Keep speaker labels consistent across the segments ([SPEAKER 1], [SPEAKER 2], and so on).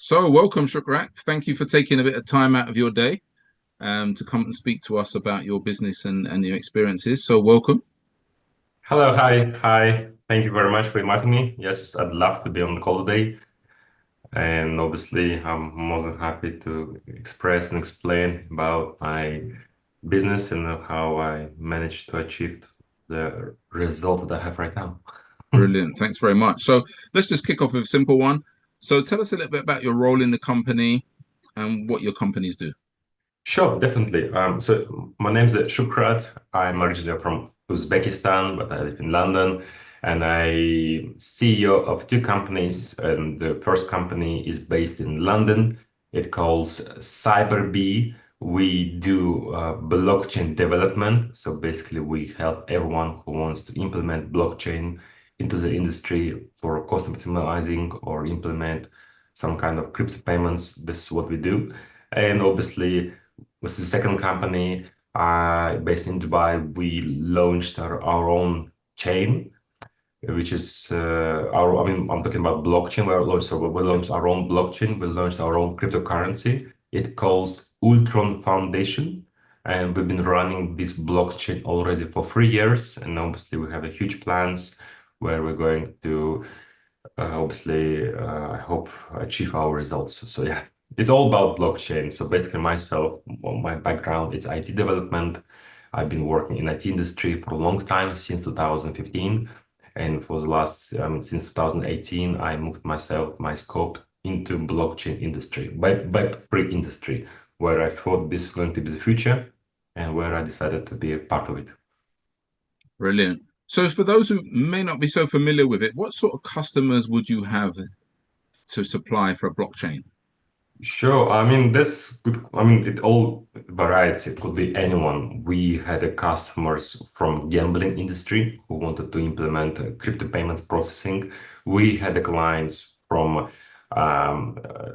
[SPEAKER 1] So, welcome, Shukhrat. Thank you for taking a bit of time out of your day to come and speak to us about your business and your experiences. So, welcome.
[SPEAKER 2] Hello, hi. Thank you very much for inviting me. Yes, I'd love to be on the call today. And obviously, I'm more than happy to express and explain about my business and how I managed to achieve the result that I have right now.
[SPEAKER 1] Brilliant. Thanks very much. So, let's just kick off with a simple one. So, tell us a little bit about your role in the company and what your companies do.
[SPEAKER 2] Sure, definitely. So my name's Shukhrat. I'm originally from Uzbekistan, but I live in London, and I'm CEO of two companies. And the first company is based in London. It calls CyberBee. We do blockchain development. So basically, we help everyone who wants to implement blockchain into the industry for cost optimizing or implement some kind of crypto payments. This is what we do. And obviously, with the second company based in Dubai, we launched our own chain, which is I mean, I'm talking about blockchain. We launched our own blockchain. We launched our own cryptocurrency. It calls Ultron.Foundation. And we've been running this blockchain already for 3 years. And obviously, we have a huge plans where we're going to I hope achieve our results. So yeah, it's all about blockchain. So basically myself, my background is IT development. I've been working in IT industry for a long time, since 2015. And for the last, since 2018, I moved my scope into blockchain industry, Web3 industry, where I thought this is going to be the future and where I decided to be a part of it.
[SPEAKER 1] Brilliant. So, for those who may not be so familiar with it, what sort of customers would you have to supply for a blockchain?
[SPEAKER 2] Sure. I mean, this could, I mean, it all varies. It could be anyone. We had a customers from gambling industry who wanted to implement crypto payments processing. We had the clients from,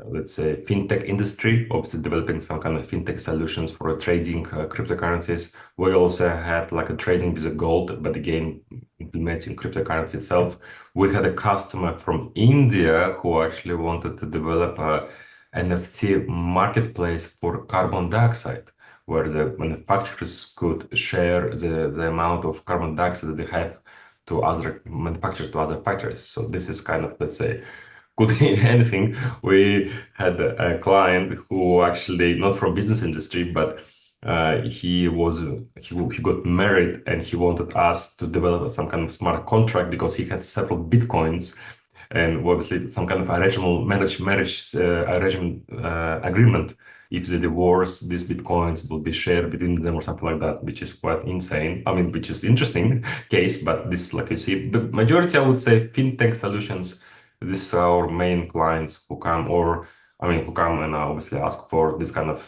[SPEAKER 2] let's say, fintech industry, obviously developing some kind of fintech solutions for trading cryptocurrencies. We also had like a trading with a gold, but again, implementing cryptocurrency itself. We had a customer from India who actually wanted to develop a NFT marketplace for carbon dioxide, where the manufacturers could share the amount of carbon dioxide that they have to other manufacturers, to other factories. So this is kind of, let's say, could be anything. We had a client who actually not from business industry, but he got married and he wanted us to develop some kind of smart contract because he had several bitcoins and obviously some kind of arrangement marriage arrangement agreement. If they divorce, these bitcoins will be shared between them or something like that, which is quite insane. I mean, which is interesting case, but this is like you see, the majority, I would say, fintech solutions. This are our main clients who come, or I mean, who come and obviously ask for this kind of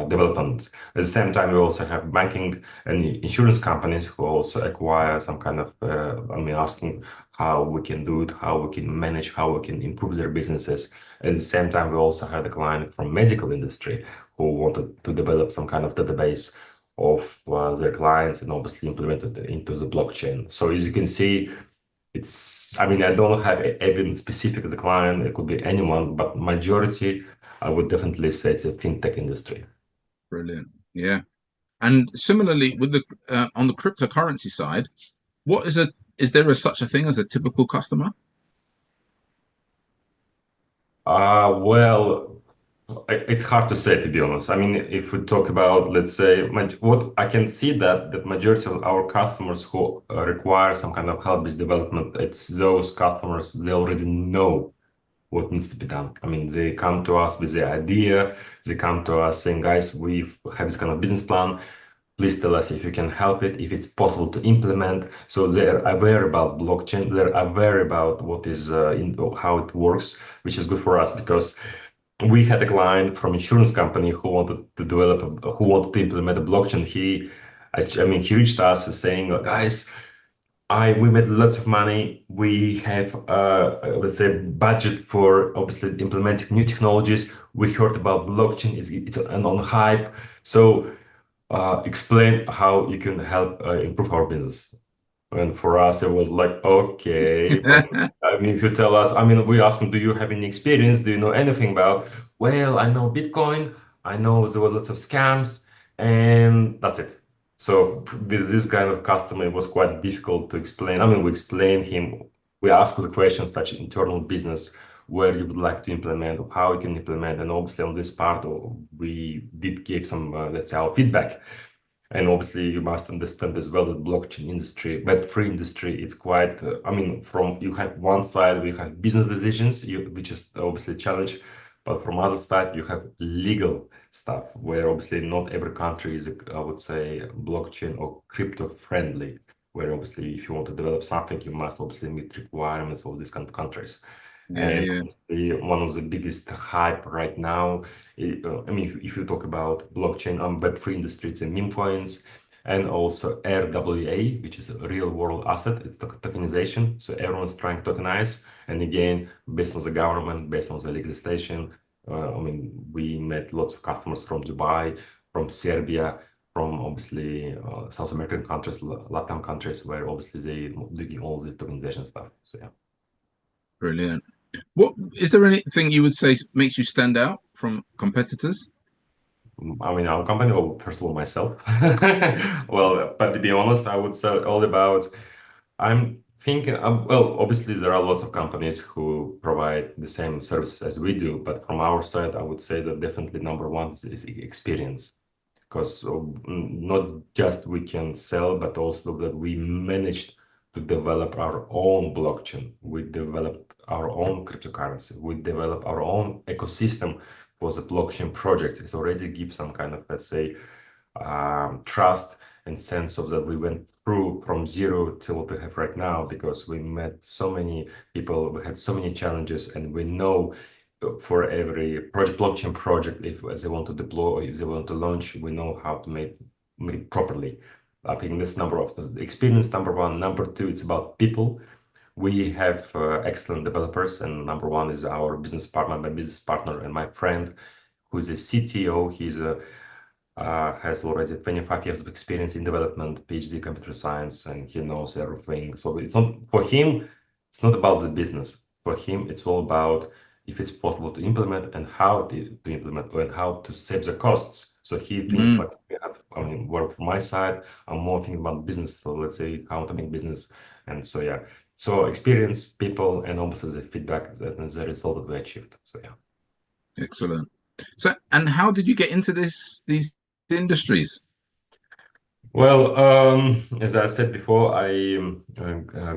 [SPEAKER 2] development. At the same time, we also have banking and insurance companies who also acquire some kind of, I mean, asking how we can do it, how we can manage, how we can improve their businesses. At the same time, we also had a client from medical industry who wanted to develop some kind of database of their clients and obviously implement it into the blockchain. So as you can see, it's, I mean, I don't have even specific as a client, it could be anyone, but majority, I would definitely say it's a fintech industry.
[SPEAKER 1] Brilliant. Yeah. And similarly, with the on the cryptocurrency side, what is there such a thing as a typical customer?
[SPEAKER 2] Well, it's hard to say, to be honest. I mean, if we talk about, let's say, what I can see that majority of our customers who require some kind of help with development, it's those customers, they already know what needs to be done. I mean, they come to us with the idea, they come to us saying, guys, we have this kind of business plan. Please tell us if you can help it, if it's possible to implement. So they're aware about blockchain, they're aware about what is how it works, which is good for us because we had a client from insurance company who wanted to who wanted to implement a blockchain. I mean, he reached us saying, guys, we made lots of money. We have, let's say, budget for obviously implementing new technologies. We heard about blockchain. It's on hype. So explain how you can help improve our business. And for us, it was like, okay, but I mean, if you tell us, I mean, we asked them, do you have any experience? Do you know anything about? Well, I know Bitcoin. I know there were lots of scams, and that's it. So with this kind of customer, it was quite difficult to explain. I mean, we explained him, we asked the question such internal business, where you would like to implement, or how you can implement, and obviously on this part, we did give some, let's say, our feedback. And obviously, you must understand as well that blockchain industry, Web3 industry, it's quite, I mean, from you have one side, we have business decisions, which is obviously a challenge, but from other side, you have legal stuff where obviously not every country is, I would say, blockchain or crypto friendly, where obviously if you want to develop something, you must obviously meet requirements of these kind of countries.
[SPEAKER 1] Yeah,
[SPEAKER 2] And
[SPEAKER 1] yeah.
[SPEAKER 2] one of the biggest hype right now, I mean, if you talk about blockchain and Web3 industry, it's meme coins and also RWA, which is a real world asset. It's tokenization. So everyone's trying to tokenize. And again, based on the government, based on the legislation, I mean, we met lots of customers from Dubai, from Serbia, from obviously South American countries, Latin countries, where obviously they doing all this tokenization stuff. So yeah.
[SPEAKER 1] Brilliant. What is there anything you would say makes you stand out from competitors?
[SPEAKER 2] I mean, our company, or first of all, myself. Well, but to be honest, I would say all about, I'm thinking, well, obviously, there are lots of companies who provide the same services as we do, but from our side, I would say that definitely number one is experience. Because not just we can sell, but also that we managed to develop our own blockchain. We developed our own cryptocurrency. We developed our own ecosystem for the blockchain project. It already gives some kind of, let's say, trust and sense of that we went through from zero to what we have right now, because we met so many people, we had so many challenges, and we know for every blockchain project, if they want to deploy or if they want to launch, we know how to make it properly. I think this number of experience, number one. Number two, it's about people. We have excellent developers, and number one is our business partner, my business partner, and my friend, who's a CTO. He's a has already 25 years of experience in development, PhD computer science, and he knows everything. So it's not for him, it's not about the business. For him, it's all about if it's possible to implement and how to implement and how to save the costs. So he thinks
[SPEAKER 1] Mm,
[SPEAKER 2] like, I mean, well, from my side, I'm more thinking about business. So let's say how to make business. And so, yeah. So experience, people, and also the feedback and the result that we achieved. So, yeah.
[SPEAKER 1] excellent. So, and how did you get into these industries?
[SPEAKER 2] Well, as I said before, I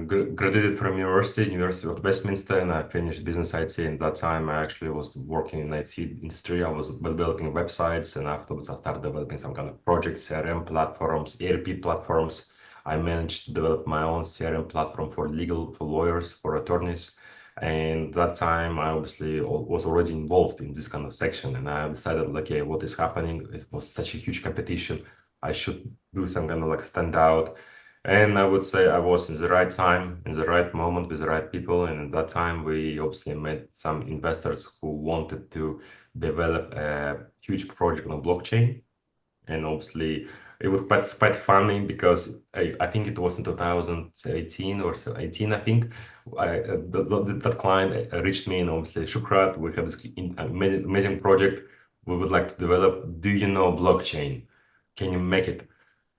[SPEAKER 2] graduated from University of Westminster, and I finished business IT. And that time, I actually was working in IT industry. I was developing websites, and afterwards, I started developing some kind of projects, CRM platforms, ERP platforms. I managed to develop my own CRM platform for legal, for lawyers, for attorneys. And that time, I obviously was already involved in this kind of section, and I decided, like, okay, what is happening? It was such a huge competition. I should do some kind of like stand out. And I would say I was in the right time, in the right moment with the right people. And at that time, we obviously met some investors who wanted to develop a huge project on blockchain. And obviously, it was quite funny because I think it was in 2018 or 18, I think. That client reached me and obviously, Shukhrat, we have this amazing project we would like to develop. Do you know blockchain? Can you make it?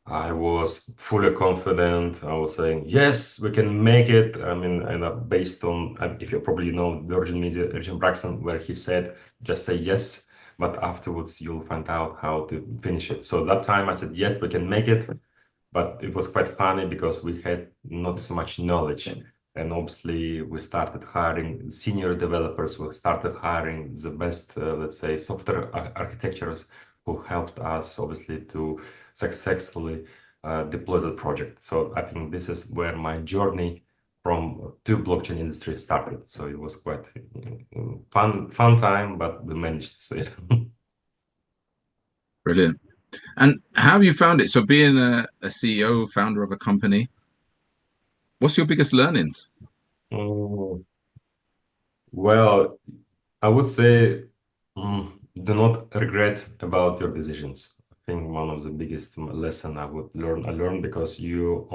[SPEAKER 2] I was fully confident. I was saying, yes, we can make it. I mean, and based on, if you probably know Virgin Media, Richard Braxton, where he said, just say yes, but afterwards you'll find out how to finish it. So that time I said, yes, we can make it. But it was quite funny because we had not so much knowledge. And obviously, we started hiring senior developers. We started hiring the best, let's say, software architectures who helped us, obviously, to successfully deploy the project. So I think this is where my journey from to blockchain industry started. So it was quite fun time, but we managed. So yeah.
[SPEAKER 1] Brilliant. And how have you found it? So, being a CEO, founder of a company, what's your biggest learnings?
[SPEAKER 2] Mm, well, I would say do not regret about your decisions. I think one of the biggest lesson I learned because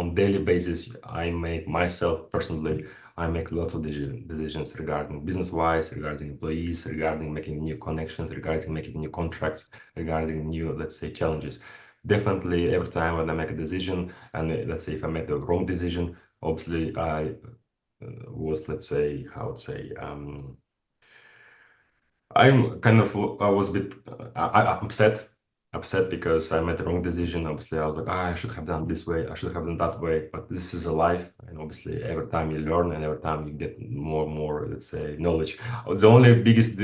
[SPEAKER 2] on daily basis, I make myself personally, I make lots of decisions regarding business-wise, regarding employees, regarding making new connections, regarding making new contracts, regarding new, let's say, challenges. Definitely every time when I make a decision, and let's say if I make the wrong decision, obviously I was, let's say, how to say, I was a bit upset because I made the wrong decision. Obviously, I was like, I should have done this way, I should have done that way. But this is a life, and obviously, every time you learn and every time you get more and more, let's say, knowledge. The only biggest,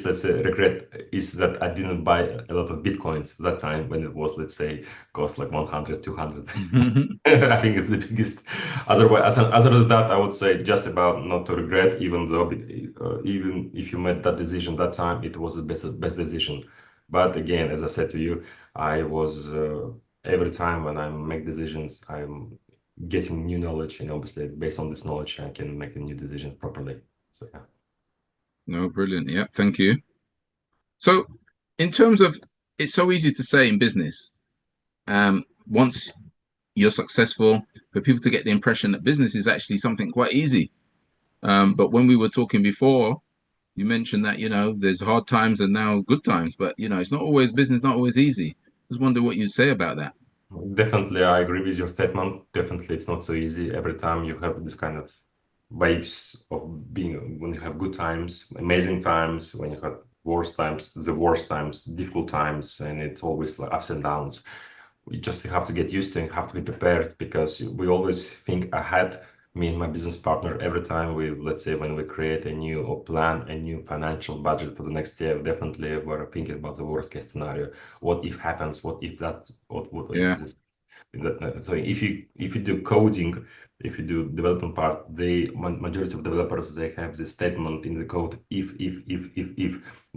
[SPEAKER 2] let's say, regret is that I didn't buy a lot of bitcoins that time when it was, let's say, cost like 100, 200. I think it's the biggest. Otherwise, other than that, I would say just about not to regret, even though, even if you made that decision that time, it was the best decision. But again, as I said to you, I was every time when I make decisions, I'm getting new knowledge, and obviously, based on this knowledge, I can make the new decisions properly. So yeah.
[SPEAKER 1] No, brilliant. Yeah, thank you. So, in terms of, it's so easy to say in business, once you're successful, for people to get the impression that business is actually something quite easy. But when we were talking before, you mentioned that, there's hard times and now good times, but, it's not always business, not always easy. Just wonder what you'd say about that.
[SPEAKER 2] Definitely, I agree with your statement. Definitely, it's not so easy. Every time you have this kind of waves of being, when you have good times, amazing times, when you have the worst times, difficult times, and it's always like ups and downs. We just have to get used to and have to be prepared because we always think ahead. Me and my business partner, every time let's say, when we create a new or plan a new financial budget for the next year, definitely we're thinking about the worst case scenario. What if happens? What if that? What if
[SPEAKER 1] Yeah.
[SPEAKER 2] this? So if you do coding, if you do development part, the majority of developers, they have this statement in the code, if.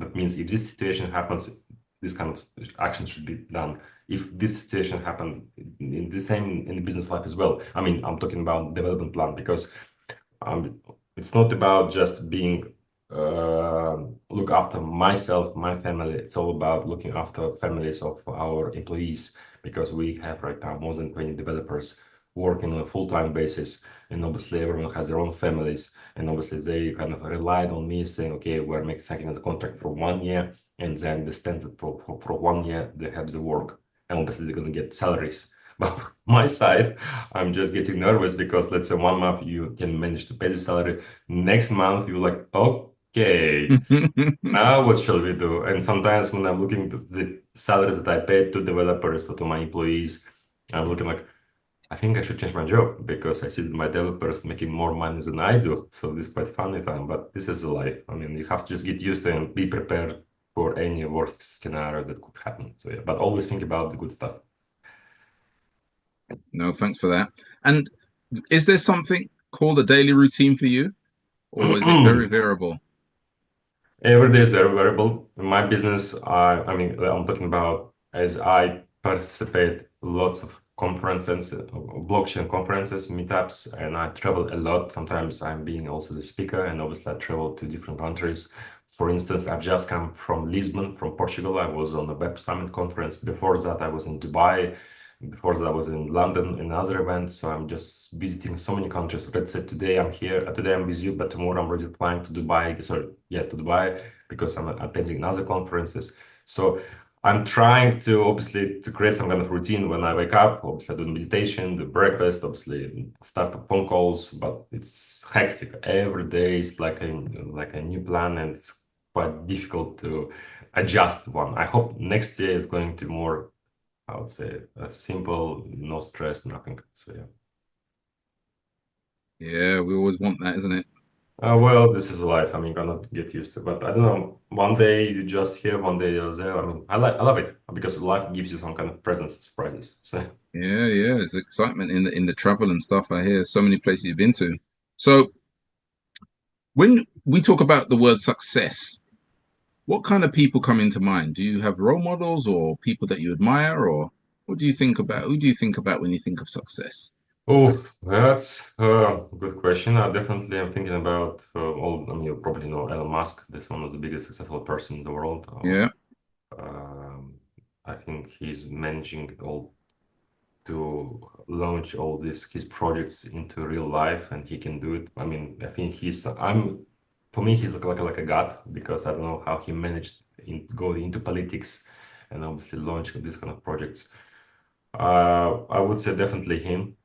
[SPEAKER 2] That means if this situation happens, this kind of action should be done. If this situation happened, in the same in the business life as well. I mean, I'm talking about development plan because it's not about just being look after myself, my family. It's all about looking after families of our employees because we have right now more than 20 developers working on a full-time basis, and obviously everyone has their own families, and obviously they kind of relied on me saying, okay, we're making signing the contract for 1 year, and they understand that for 1 year they have the work, and obviously they're going to get salaries. But my side, I'm just getting nervous because let's say 1 month you can manage to pay the salary, next month you're like, okay, now what shall we do? And sometimes when I'm looking at the salaries that I paid to developers or to my employees, I'm looking like, I think I should change my job because I see that my developers making more money than I do. So this is quite funny time, but this is life. I mean, you have to just get used to it and be prepared for any worst scenario that could happen. So yeah, but always think about the good stuff.
[SPEAKER 1] No, thanks for that. And is there something called a daily routine for you, or is it very variable?
[SPEAKER 2] Every day is a variable. In my business, I mean, I'm talking about as I participate lots of conferences, blockchain conferences, meetups, and I travel a lot. Sometimes I'm being also the speaker, and obviously I travel to different countries. For instance, I've just come from Lisbon, from Portugal. I was on a Web Summit conference. Before that, I was in Dubai. Before that, I was in London in another event. So I'm just visiting so many countries. Let's say today I'm here, today I'm with you, but tomorrow I'm already flying to Dubai. Sorry, yeah, to Dubai because I'm attending other conferences. So I'm trying to obviously to create some kind of routine when I wake up. Obviously, I do meditation, do breakfast, obviously start the phone calls, but it's hectic. Every day is like a new plan, and it's quite difficult to adjust one. I hope next year is going to be more, I would say, simple, no stress, nothing. So yeah.
[SPEAKER 1] Yeah, we always want that, isn't it?
[SPEAKER 2] Well, this is life. I mean, cannot get used to. But I don't know. One day you just here, one day you're there. I mean, I love it because life gives you some kind of presents, surprises. So
[SPEAKER 1] Yeah, there's excitement in the travel and stuff. I hear so many places you've been to. So when we talk about the word success, what kind of people come into mind? Do you have role models or people that you admire, or what do you think about? Who do you think about when you think of success?
[SPEAKER 2] oh, that's a good question. I definitely am thinking about all. I mean, you probably know Elon Musk. That's one of the biggest successful person in the world.
[SPEAKER 1] Yeah,
[SPEAKER 2] Um, I think he's managing all to launch all his projects into real life, and he can do it. I mean, I think for me, he's like a god, because I don't know how he managed going into politics and obviously launching these kind of projects. I would say definitely him.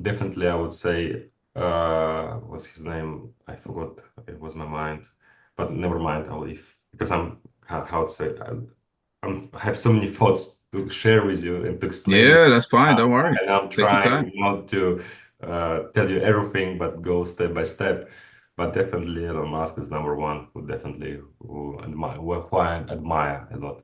[SPEAKER 2] Definitely, I would say, what's his name? I forgot. It was my mind, but never mind. I'll leave, because how to say, I have so many thoughts to share with you and to explain.
[SPEAKER 1] Yeah, that's fine. Don't worry.
[SPEAKER 2] And I'm
[SPEAKER 1] Take your time.
[SPEAKER 2] trying not to tell you everything, but go step by step. But definitely, Elon Musk is number one. Who I admire a lot.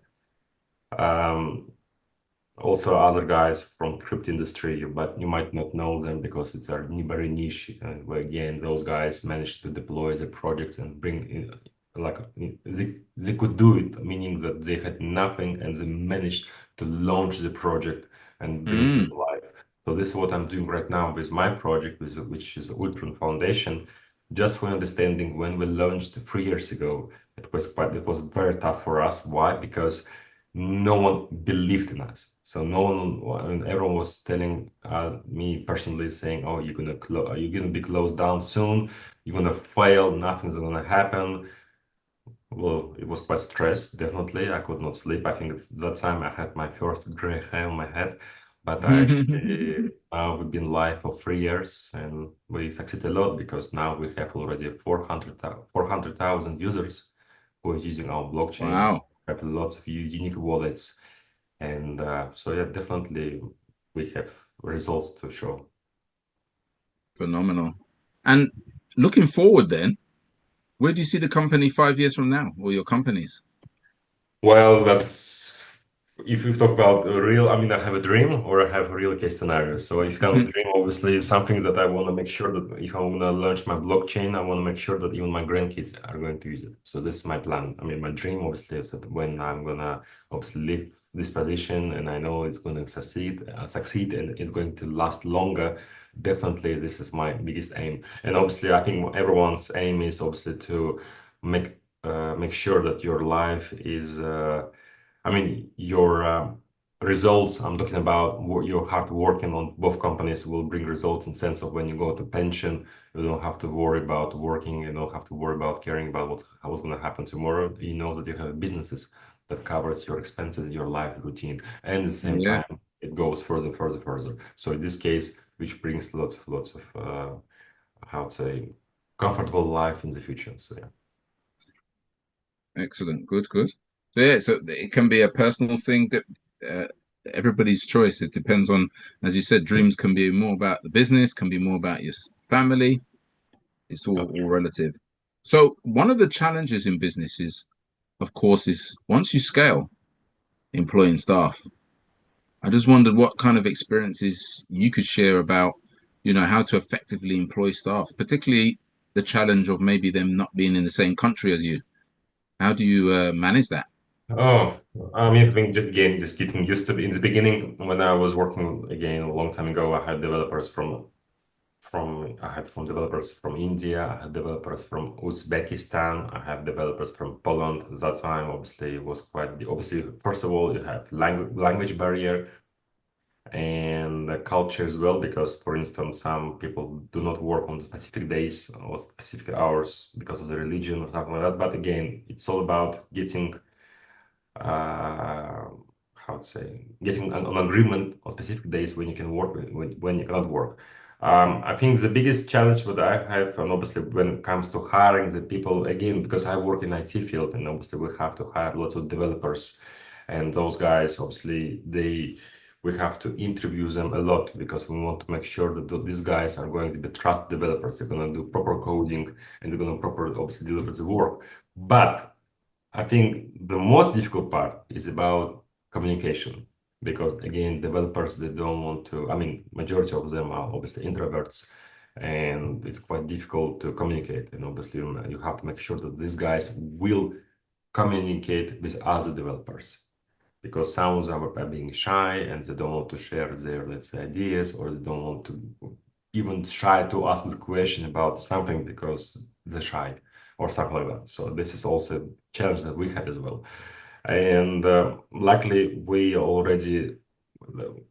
[SPEAKER 2] Also other guys from crypto industry, but you might not know them because it's a very niche. Where again, those guys managed to deploy the projects and bring in, like they could do it, meaning that they had nothing and they managed to launch the project and bring it to life. So this is what I'm doing right now with my project, which is Ultron.Foundation. Just for understanding, when we launched 3 years ago, it was very tough for us. Why? Because no one believed in us. So everyone was telling me personally, saying, "Oh, you're gonna be closed down soon. You're gonna fail. Nothing's gonna happen." Well, it was quite stressed. Definitely, I could not sleep. I think it's that time I had my first gray hair on my head. But I actually now we've been live for 3 years, and we succeeded a lot, because now we have already 400,000 users who are using our blockchain.
[SPEAKER 1] Wow.
[SPEAKER 2] Have lots of unique wallets, and so yeah, definitely we have results to show.
[SPEAKER 1] Phenomenal. And looking forward then, where do you see the company 5 years from now, or your companies?
[SPEAKER 2] Well, if you talk about real, I mean, I have a dream or I have a real case scenario. So if you kind of dream, obviously, it's something that I want to make sure that if I'm going to launch my blockchain, I want to make sure that even my grandkids are going to use it. So this is my plan. I mean, my dream, obviously, is that when I'm going to obviously leave this position and I know it's going to succeed and it's going to last longer, definitely this is my biggest aim. And obviously, I think everyone's aim is obviously to make sure that your life is I mean, your results, I'm talking about your hard working on both companies will bring results in sense of when you go to pension, you don't have to worry about working, you don't have to worry about caring about what's going to happen tomorrow. You know that you have businesses that covers your expenses and your life routine. And at the same
[SPEAKER 1] Yeah,
[SPEAKER 2] time, it goes further. So in this case, which brings lots of how to say, comfortable life in the future. So yeah.
[SPEAKER 1] excellent. Good, good. So yeah, so it can be a personal thing that everybody's choice. It depends on, as you said, dreams can be more about the business, can be more about your family. It's all relative. So one of the challenges in business is, of course, is once you scale, employing staff. I just wondered what kind of experiences you could share about, how to effectively employ staff, particularly the challenge of maybe them not being in the same country as you. How do you manage that?
[SPEAKER 2] Oh, I mean, I think again, just getting used to it. In the beginning, when I was working again a long time ago, I had developers from developers from India, I had developers from Uzbekistan, I have developers from Poland. That time, obviously, it was quite obviously. First of all, you have language barrier and the culture as well, because, for instance, some people do not work on specific days or specific hours because of the religion or something like that. But again, it's all about getting how to say, getting an agreement on specific days when you can work, when you cannot work. I think the biggest challenge that I have, and obviously when it comes to hiring the people, again, because I work in IT field, and obviously we have to hire lots of developers, and those guys, obviously, we have to interview them a lot, because we want to make sure that these guys are going to be trusted developers. They're going to do proper coding and they're going to properly, obviously, deliver the work. But I think the most difficult part is about communication, because again, developers, they don't want to, I mean, majority of them are obviously introverts, and it's quite difficult to communicate. And obviously, you have to make sure that these guys will communicate with other developers, because some of them are being shy and they don't want to share their, let's say, ideas, or they don't want to even shy to ask the question about something because they're shy or something like that. So this is also a challenge that we had as well. And luckily, we already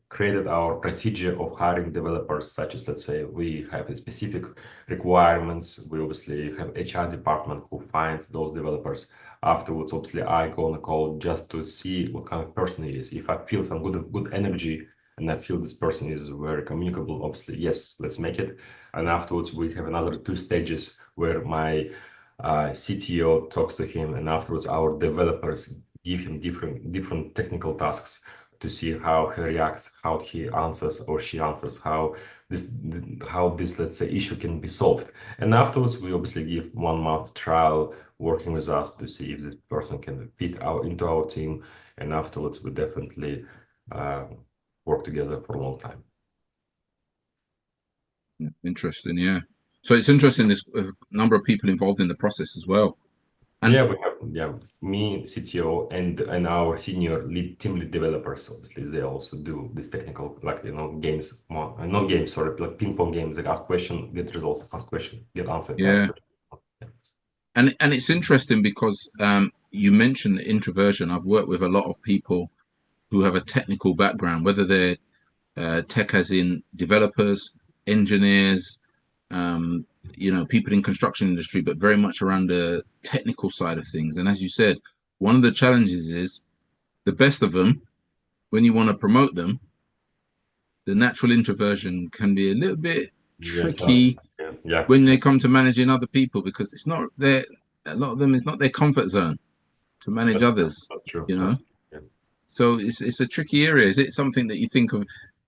[SPEAKER 2] created our procedure of hiring developers, such as, let's say, we have a specific requirements. We obviously have HR department who finds those developers. Afterwards, obviously, I go on a call just to see what kind of person he is. If I feel some good energy and I feel this person is very communicable, obviously, yes, let's make it. And afterwards, we have another 2 stages where my CTO talks to him, and afterwards, our developers give him different technical tasks to see how he reacts, how he answers or she answers, how this let's say issue can be solved. And afterwards, we obviously give 1 month trial working with us to see if this person can fit into our team. And afterwards, we definitely work together for a long time.
[SPEAKER 1] Interesting, yeah. So it's interesting. There's a number of people involved in the process as well. And
[SPEAKER 2] yeah, we have me, CTO, and our senior team lead developers. Obviously, they also do this technical, like games, not games, sorry, like ping pong games. Like ask question, get results, ask question, get answer, ask
[SPEAKER 1] yeah,
[SPEAKER 2] question.
[SPEAKER 1] and it's interesting because you mentioned introversion. I've worked with a lot of people who have a technical background, whether they're tech as in developers, engineers, people in construction industry, but very much around the technical side of things. And as you said, one of the challenges is the best of them, when you want to promote them, the natural introversion can be a little bit
[SPEAKER 2] Yeah,
[SPEAKER 1] tricky
[SPEAKER 2] yeah,
[SPEAKER 1] when they come to managing other people because it's not their a lot of them it's not their comfort zone to manage others,
[SPEAKER 2] that's true.
[SPEAKER 1] you know.
[SPEAKER 2] Yeah.
[SPEAKER 1] So it's a tricky area. Is it something that you think of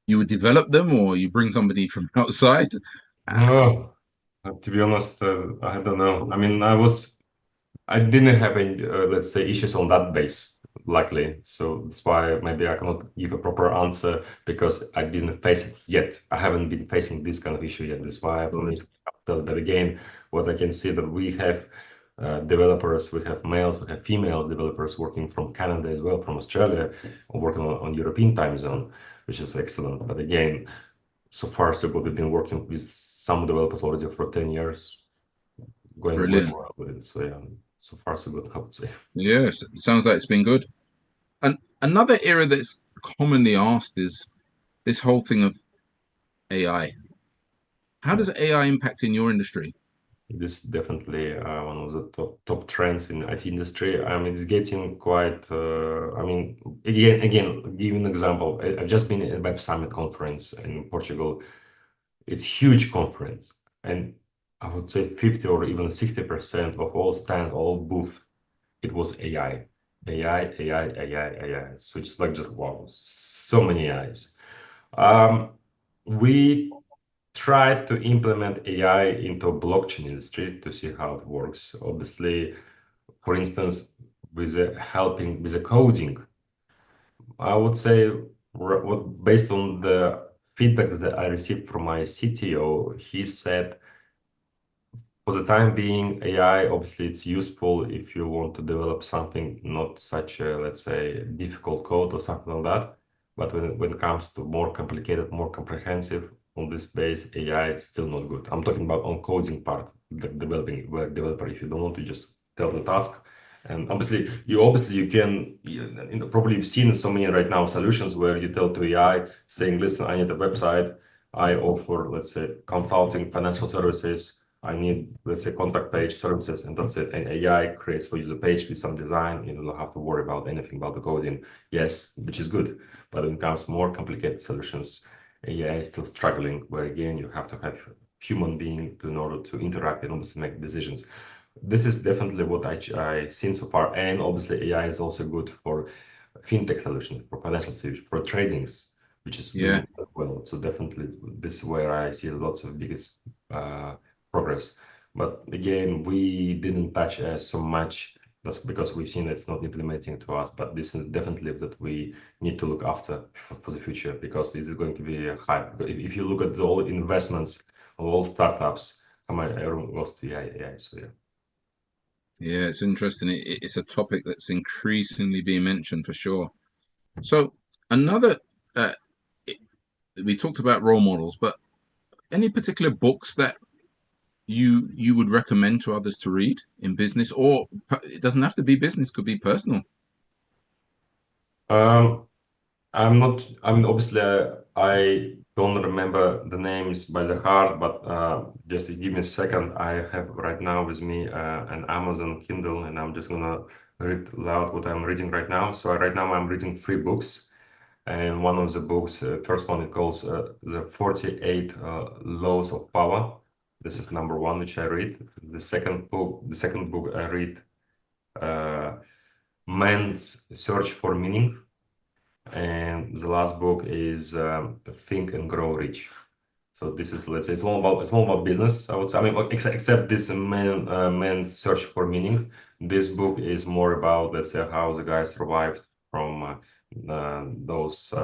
[SPEAKER 1] you would develop them or you bring somebody from outside?
[SPEAKER 2] No, to be honest, I don't know. I mean, I didn't have any, let's say, issues on that base, luckily. So that's why maybe I cannot give a proper answer because I didn't face it yet. I haven't been facing this kind of issue yet. That's why for me, it's tough. But again, what I can see that we have developers, we have males, we have female developers working from Canada as well, from Australia, working on European time zone, which is excellent. But again, so far so good. We've been working with some developers already for 10 years, going
[SPEAKER 1] Brilliant.
[SPEAKER 2] well with it. So yeah, so far so good, I would say.
[SPEAKER 1] Yes, it sounds like it's been good. And another area that's commonly asked is this whole thing of AI. How does AI impact in your industry?
[SPEAKER 2] This is definitely one of the top trends in IT industry. I mean, it's getting quite. I mean, again, give an example. I've just been at a Web Summit conference in Portugal. It's huge conference, and I would say 50 or even 60% of all stands, all booth, it was AI, AI, AI, AI, AI. So it's like just wow, so many AIs. We tried to implement AI into blockchain industry to see how it works. Obviously, for instance, with helping with the coding, I would say what based on the feedback that I received from my CTO, he said for the time being, AI, obviously, it's useful if you want to develop something, not such a, let's say, difficult code or something like that. But when it comes to more complicated, more comprehensive on this base, AI is still not good. I'm talking about on coding part, the developing web developer. If you don't want to just tell the task, and obviously you can, probably you've seen so many right now solutions where you tell to AI saying, listen, I need a website. I offer, let's say, consulting, financial services. I need, let's say, contact page services, and that's it. And AI creates for you the page with some design. You don't have to worry about anything about the coding. Yes, which is good. But when it comes to more complicated solutions, AI is still struggling, where again, you have to have human being in order to interact and obviously make decisions. This is definitely what I seen so far. And obviously AI is also good for fintech solutions, for financial solutions, for tradings, which is
[SPEAKER 1] Yeah,
[SPEAKER 2] doing well. So definitely this is where I see lots of biggest progress. But again, we didn't touch so much. That's because we've seen it's not implementing to us. But this is definitely that we need to look after for the future, because this is going to be a hype. If you look at the all investments of all startups, come on, everyone goes to AI. So yeah.
[SPEAKER 1] yeah, it's interesting. It's a topic that's increasingly being mentioned for sure. So another, uh, we talked about role models, but any particular books that you would recommend to others to read in business, or it doesn't have to be business, could be personal.
[SPEAKER 2] Um, I mean, obviously, I don't remember the names by the heart, but just to give me a second, I have right now with me an Amazon Kindle, and I'm just gonna read loud what I'm reading right now. So right now I'm reading 3 books, and one of the books, first one, it calls the 48 Laws of Power. This is number one, which I read. The second book I read, uh, Man's Search for Meaning. And the last book is Think and Grow Rich. So this is, let's say, it's all about business, I would say. I mean, except this man's search for meaning. This book is more about, let's say, how the guy survived from those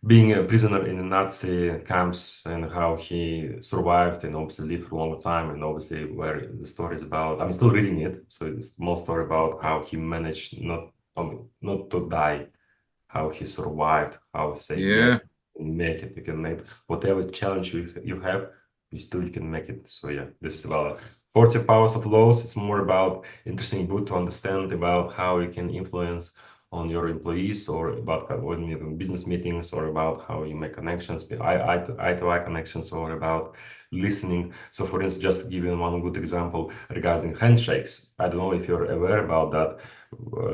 [SPEAKER 2] being a prisoner in the Nazi camps, and how he survived and obviously lived for a long time, and obviously where the story is about. I'm still reading it, so it's more story about how he managed not to die, how he survived, how he say
[SPEAKER 1] Yeah.
[SPEAKER 2] yes and make it. You can make whatever challenge you have, you can make it. So yeah, this is about 40 powers of laws. It's more about interesting book to understand about how you can influence on your employees, or about when you're in business meetings, or about how you make connections, eye-to-eye connections, or about listening. So for instance, just to give you one good example regarding handshakes, I don't know if you're aware about that.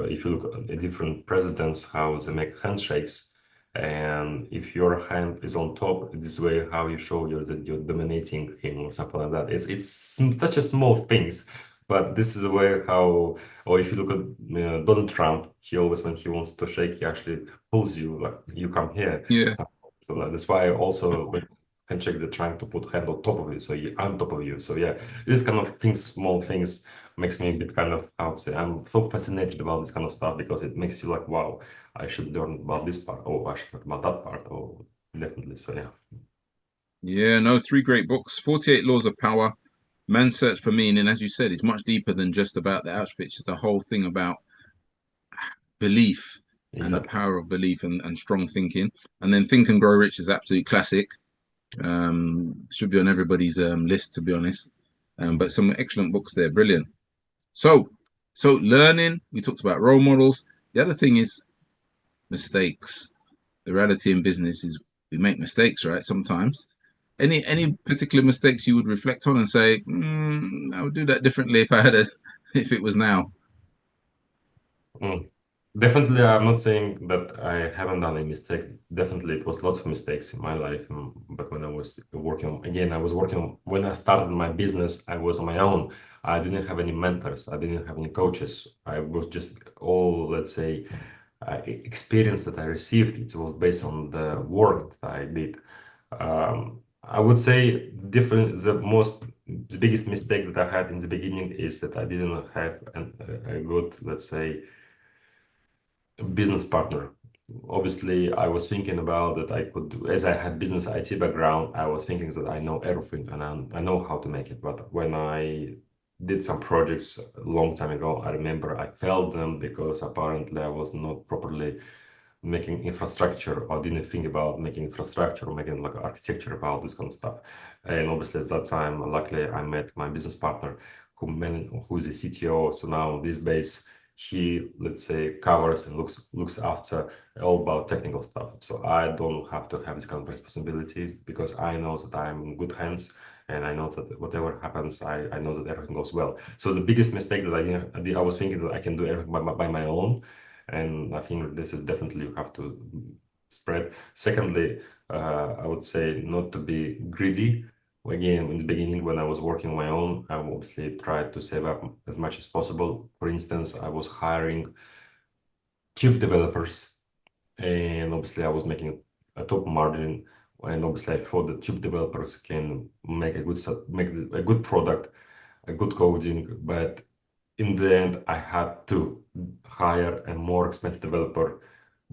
[SPEAKER 2] If you look at different presidents, how they make handshakes, and if your hand is on top, this way how you show that you're dominating him or something like that. It's such a small things, but this is a way how. Or if you look at Donald Trump, he always, when he wants to shake, he actually pulls you, like, you come here.
[SPEAKER 1] Yeah.
[SPEAKER 2] So that's why also when handshake, they're trying to put hand on top of you, so you on top of you. So yeah, this kind of things, small things, makes me a bit kind of, I would say, I'm so fascinated about this kind of stuff, because it makes you like, wow, I should learn about this part, or I should learn about that part, or definitely. So yeah.
[SPEAKER 1] Yeah. No, three great books. 48 Laws of Power, Man's Search for Meaning. As you said, it's much deeper than just about the outfits. It's the whole thing about belief and the
[SPEAKER 2] Exactly.
[SPEAKER 1] power of belief and strong thinking. And then Think and Grow Rich is absolute classic. Should be on everybody's list, to be honest. But some excellent books there. Brilliant. So, so learning, we talked about role models. The other thing is mistakes. The reality in business is we make mistakes, right? Sometimes. Any particular mistakes you would reflect on and say, I would do that differently if I had a, if it was now.
[SPEAKER 2] Mm. Definitely, I'm not saying that I haven't done any mistakes. Definitely, it was lots of mistakes in my life. But when I was working, again, I was working, when I started my business, I was on my own. I didn't have any mentors. I didn't have any coaches. I was just all, let's say, experience that I received. It was based on the work that I did. I would say the biggest mistake that I had in the beginning is that I didn't have a good, let's say, business partner. Obviously, I was thinking about that I could do, as I had business IT background, I was thinking that I know everything, and I know how to make it. But when I did some projects a long time ago, I remember I failed them because apparently I was not properly making infrastructure, or didn't think about making infrastructure or making like architecture about this kind of stuff. And obviously at that time, luckily, I met my business partner who is a CTO. So now these days he, let's say, covers and looks after all about technical stuff. So I don't have to have this kind of responsibilities, because I know that I'm in good hands, and I know that whatever happens, I know that everything goes well. So the biggest mistake that I was thinking that I can do everything by my own, and I think this is definitely, you have to spread. Secondly, I would say not to be greedy. Again, in the beginning, when I was working on my own, I obviously tried to save up as much as possible. For instance, I was hiring cheap developers, and obviously I was making a top margin. And obviously I thought that cheap developers can make a good product, a good coding, but in the end, I had to hire a more expensive developer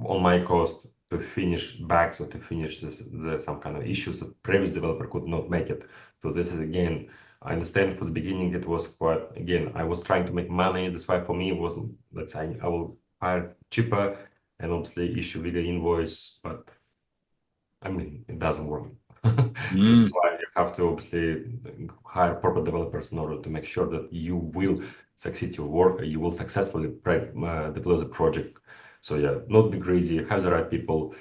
[SPEAKER 2] on my cost to finish bugs, or to finish some kind of issues that previous developer could not make it. So this is, again, I understand for the beginning it was quite, again, I was trying to make money. That's why for me it was, let's say, I will hire cheaper and obviously issue bigger invoice, but I mean, it doesn't work. So that's
[SPEAKER 1] Mm,
[SPEAKER 2] why you have to obviously hire proper developers in order to make sure that you will succeed your work, you will successfully deploy the project. So yeah, not be greedy, have the right people.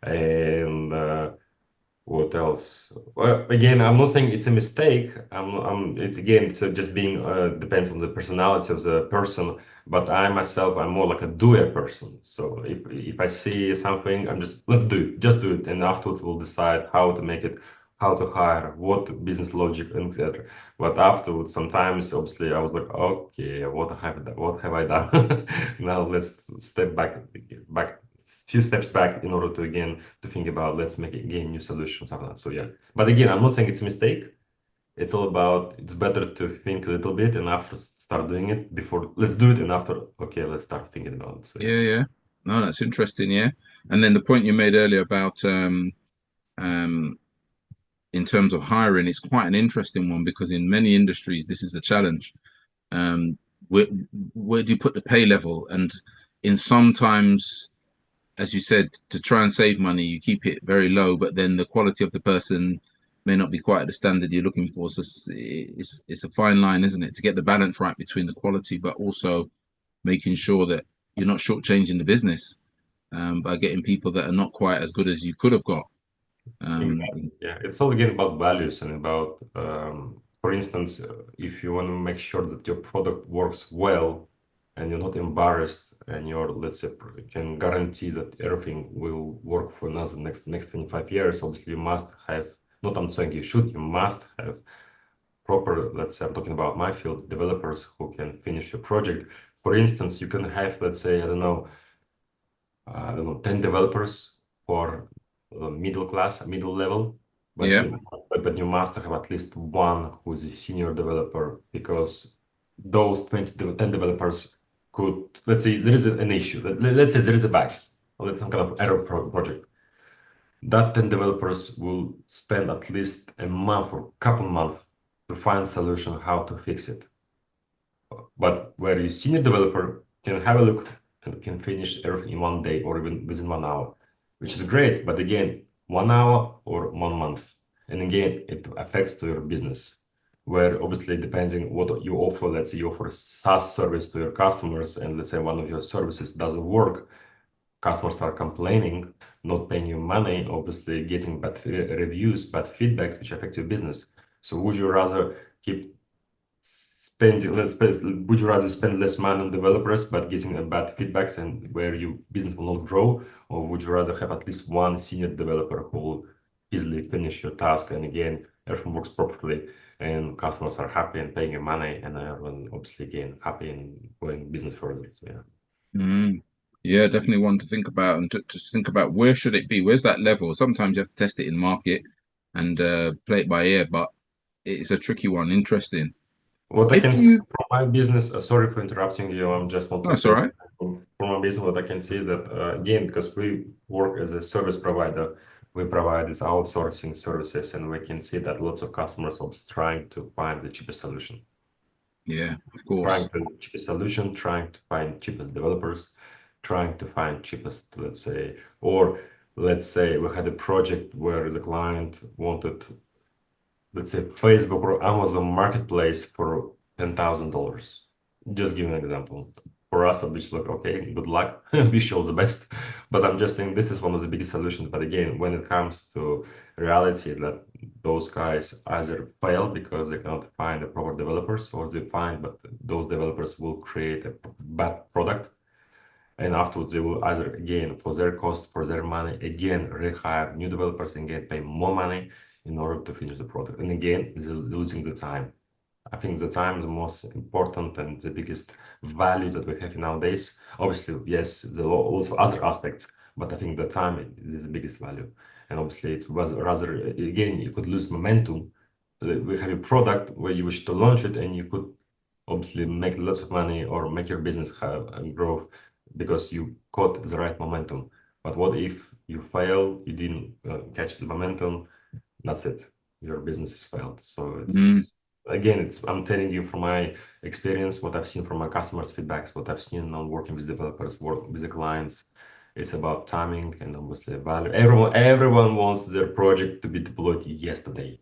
[SPEAKER 2] And what else? Well, again, I'm not saying it's a mistake. It's just being depends on the personality of the person. But I myself, I'm more like a doer person. So if I see something, I'm just let's do it, just do it, and afterwards we'll decide how to make it, how to hire, what business logic, and etc. But afterwards, sometimes obviously I was like, okay, what have I done? Now let's step back, few steps back in order to again to think about let's make again new solutions after that. So yeah, but again, I'm not saying it's a mistake. It's all about it's better to think a little bit and after start doing it before let's do it and after okay let's start thinking about it. So yeah.
[SPEAKER 1] Yeah. No, that's interesting. Yeah. And then the point you made earlier about in terms of hiring, it's quite an interesting one because in many industries this is a challenge. Um, where where do you put the pay level? And in sometimes, as you said, to try and save money, you keep it very low, but then the quality of the person may not be quite at the standard you're looking for. So it's a fine line, isn't it, to get the balance right between the quality, but also making sure that you're not shortchanging the business by getting people that are not quite as good as you could have got. Um,
[SPEAKER 2] Exactly. Yeah, it's all again about values and about, for instance, if you want to make sure that your product works well and you're not embarrassed and you're, let's say, can guarantee that everything will work for another next 25 years, obviously you must have, not I'm saying you should, you must have proper, let's say, I'm talking about my field, developers who can finish your project. For instance, you can have, let's say, I don't know, 10 developers for middle class, middle level, but
[SPEAKER 1] yeah,
[SPEAKER 2] you must have at least one who is a senior developer because those 10 developers could, let's say there is an issue, let's say there is a bug, or let's some kind of error project. That 10 developers will spend at least a month or couple months to find a solution how to fix it. But where your senior developer can have a look and can finish everything in one day or even within 1 hour, which is great. But again, 1 hour or 1 month. And again, it affects to your business, where obviously depending what you offer, let's say you offer a SaaS service to your customers, and let's say one of your services doesn't work, customers are complaining, not paying you money, obviously getting bad reviews, bad feedbacks, which affect your business. So would you rather keep would you rather spend less money on developers but getting a bad feedbacks and where your business will not grow, or would you rather have at least one senior developer who will easily finish your task and again everything works properly and customers are happy and paying you money and everyone obviously again happy and going business further. So yeah.
[SPEAKER 1] yeah, definitely one to think about and to think about where should it be? Where's that level? Sometimes you have to test it in market and play it by ear, but it's a tricky one. Interesting.
[SPEAKER 2] What I
[SPEAKER 1] If
[SPEAKER 2] can say
[SPEAKER 1] you,
[SPEAKER 2] from my business, sorry for interrupting you, I'm just want to
[SPEAKER 1] that's all
[SPEAKER 2] say
[SPEAKER 1] right.
[SPEAKER 2] from my business, what I can see that again, because we work as a service provider, we provide these outsourcing services, and we can see that lots of customers are trying to find the cheapest solution,
[SPEAKER 1] Yeah, of course.
[SPEAKER 2] trying to find cheapest developers, trying to find cheapest, let's say, or let's say we had a project where the client wanted, let's say, Facebook or Amazon Marketplace for $10,000. Just give an example. For us, I'll be just like, okay, good luck, wish you all the best. But I'm just saying this is one of the biggest solutions. But again, when it comes to reality, that those guys either fail because they cannot find the proper developers, or they find, but those developers will create a bad product. And afterwards, they will either, again, for their cost, for their money, again, rehire new developers and again, pay more money in order to finish the product. And again, they're losing the time. I think the time is the most important and the biggest value that we have nowadays. Obviously, yes, there are also other aspects, but I think the time is the biggest value. And obviously, it's rather, again, you could lose momentum. We have a product where you wish to launch it and you could obviously make lots of money or make your business have and grow because you caught the right momentum. But what if you fail, you didn't catch the momentum, that's it, your business is failed. So
[SPEAKER 1] Mm,
[SPEAKER 2] it's again, it's I'm telling you from my experience, what I've seen from my customers' feedbacks, what I've seen on working with developers, work with the clients. It's about timing and obviously value. Everyone wants their project to be deployed yesterday.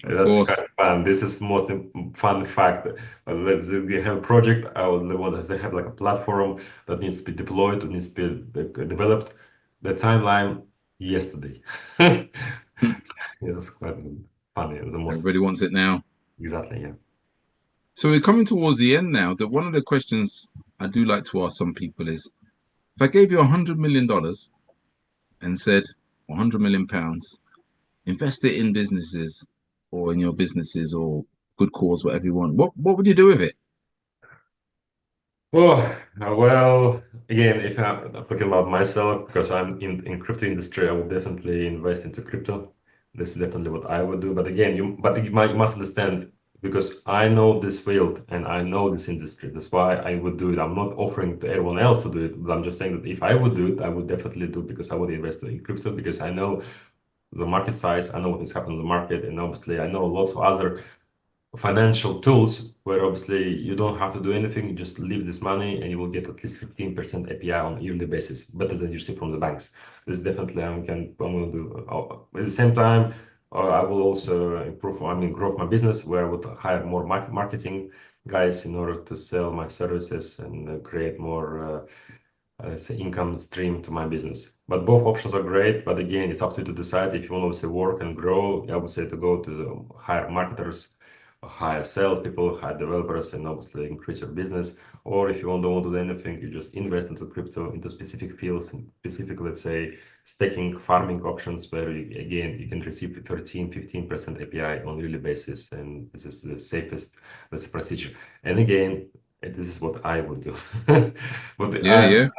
[SPEAKER 1] Of
[SPEAKER 2] That's kind
[SPEAKER 1] course.
[SPEAKER 2] of fun. This is the most fun fact. Let's say they have a project. I would want they have like a platform that needs to be deployed, it needs to be developed. The timeline yesterday. Yeah, that's quite funny. The most
[SPEAKER 1] Everybody wants it now.
[SPEAKER 2] exactly, yeah.
[SPEAKER 1] So we're coming towards the end now. That one of the questions I do like to ask some people is, if I gave you $100 million and said £100 million, invest it in businesses or in your businesses or good cause, whatever you want, what would you do with it?
[SPEAKER 2] Oh, well, again, if I'm talking about myself, because I'm in crypto industry, I would definitely invest into crypto. This is definitely what I would do. But again, you must understand, because I know this field and I know this industry. That's why I would do it. I'm not offering to everyone else to do it, but I'm just saying that if I would do it, I would definitely do it because I would invest in crypto because I know the market size, I know what is happening in the market, and obviously I know lots of other financial tools where obviously you don't have to do anything, you just leave this money and you will get at least 15% API on a yearly basis, better than you see from the banks. This definitely I'm going to do. At the same time, I will also grow my business where I would hire more marketing guys in order to sell my services and create more say income stream to my business. But both options are great. But again, it's up to you to decide if you want to say work and grow. I would say to go to hire marketers, hire salespeople, hire developers, and obviously increase your business. Or if you don't want to do anything, you just invest into crypto, into specific fields, and specific, let's say, staking, farming options, where again, you can receive 13, 15% API on a yearly basis. And this is the safest, that's procedure. And again, this is what I would do. But
[SPEAKER 1] Yeah, yeah.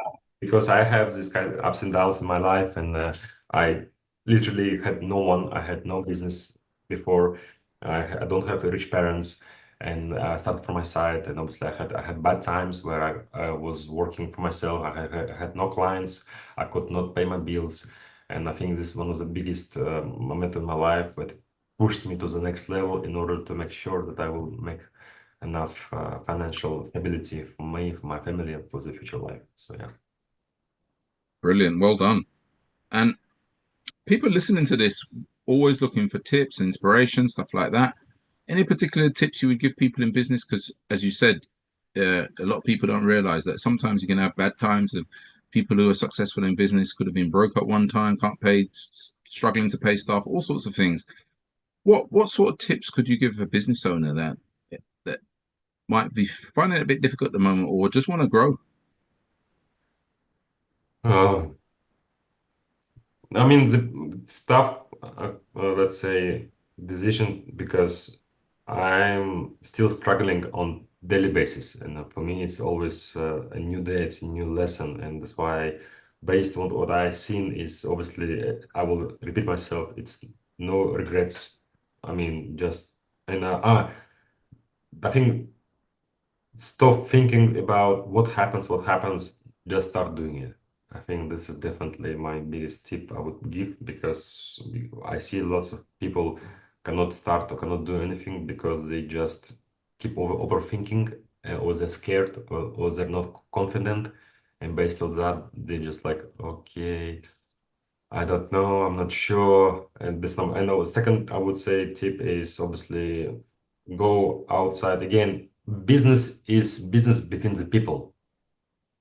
[SPEAKER 2] because I have this kind of ups and downs in my life, and I literally had no one. I had no business before. I don't have rich parents, and I started from my side. And obviously, I had bad times where I was working for myself. I had no clients. I could not pay my bills, and I think this is one of the biggest moments in my life that pushed me to the next level in order to make sure that I will make enough financial stability for me, for my family, and for the future life. So yeah.
[SPEAKER 1] Brilliant. Well done. And people listening to this always looking for tips, inspiration, stuff like that. Any particular tips you would give people in business? Because as you said, a lot of people don't realize that sometimes you can have bad times, and people who are successful in business could have been broke at one time, can't pay, struggling to pay staff, all sorts of things. What sort of tips could you give a business owner that might be finding it a bit difficult at the moment or just want to grow?
[SPEAKER 2] Uh, I mean, the stuff, let's say, decision, because I'm still struggling on daily basis, and for me, it's always a new day, it's a new lesson, and that's why, based on what I've seen, is obviously I will repeat myself. It's no regrets. I mean, just and I think stop thinking about what happens, just start doing it. I think this is definitely my biggest tip I would give, because I see lots of people cannot start or cannot do anything because they just keep overthinking, or they're scared, or they're not confident, and based on that they just like, okay, I don't know, I'm not sure. And this number, I know. Second, I would say tip is obviously go outside. Again, business is business between the people.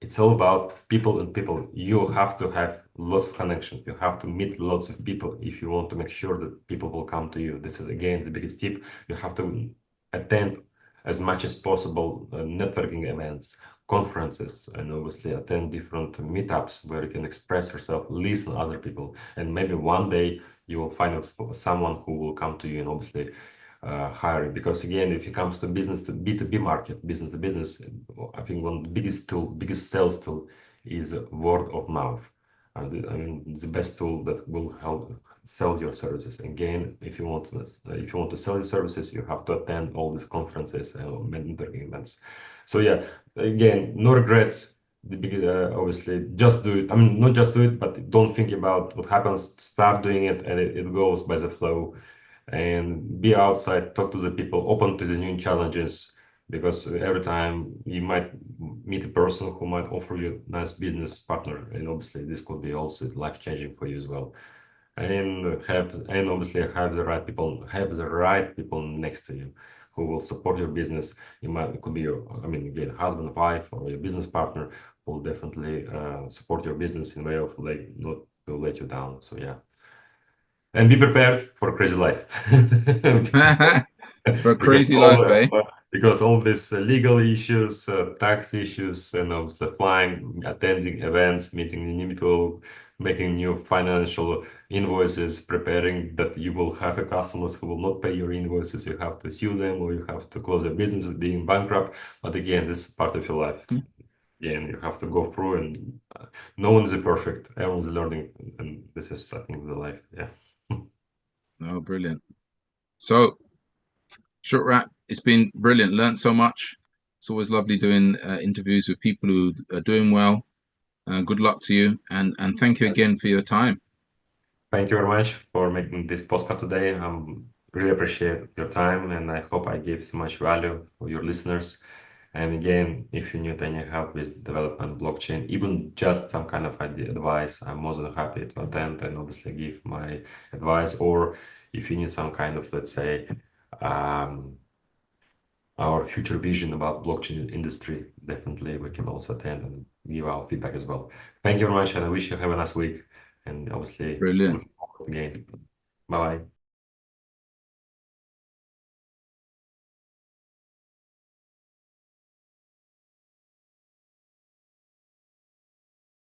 [SPEAKER 2] It's all about people and people. You have to have lots of connection. You have to meet lots of people if you want to make sure that people will come to you. This is again the biggest tip. You have to attend as much as possible networking events, conferences, and obviously attend different meetups where you can express yourself, listen to other people, and maybe one day you will find someone who will come to you and obviously hiring. Because again, if it comes to business, to B2B market, business to business, I think one of the biggest sales tool is word of mouth. I mean, the best tool that will help sell your services. Again, if you want to sell your services, you have to attend all these conferences and networking events. So yeah, again, no regrets. Obviously, just do it. I mean, not just do it, but don't think about what happens. Start doing it, and it goes by the flow. And be outside, talk to the people, open to the new challenges, because every time you might meet a person who might offer you a nice business partner, and obviously this could be also life changing for you as well. and obviously have the right people next to you who will support your business. It could be your, again, husband, wife, or your business partner who will definitely support your business in a way of not to let you down. So yeah, and be prepared for a crazy life.
[SPEAKER 1] For a
[SPEAKER 2] because
[SPEAKER 1] crazy
[SPEAKER 2] all
[SPEAKER 1] life, eh?
[SPEAKER 2] because all these legal issues, tax issues, and obviously flying, attending events, meeting new people, making new financial invoices, preparing that you will have a customers who will not pay your invoices. You have to sue them, or you have to close your business, being bankrupt. But again, this is part of your life. Again, you have to go through, and no one is perfect. Everyone's learning, and this is, I think, the life. Yeah.
[SPEAKER 1] Oh, brilliant. So, Shukhrat, it's been brilliant. Learned so much. It's always lovely doing interviews with people who are doing well. Good luck to you, and thank you again for your time.
[SPEAKER 2] Thank you very much for making this podcast today. Really appreciate your time, and I hope I gave so much value for your listeners. And again, if you need any help with development blockchain, even just some kind of advice, I'm more than happy to attend and obviously give my advice. Or if you need some kind of, let's say, um, our future vision about blockchain industry, definitely we can also attend and give our feedback as well. Thank you very much, and I wish you have a nice week. And obviously,
[SPEAKER 1] Brilliant.
[SPEAKER 2] looking forward again. Bye bye.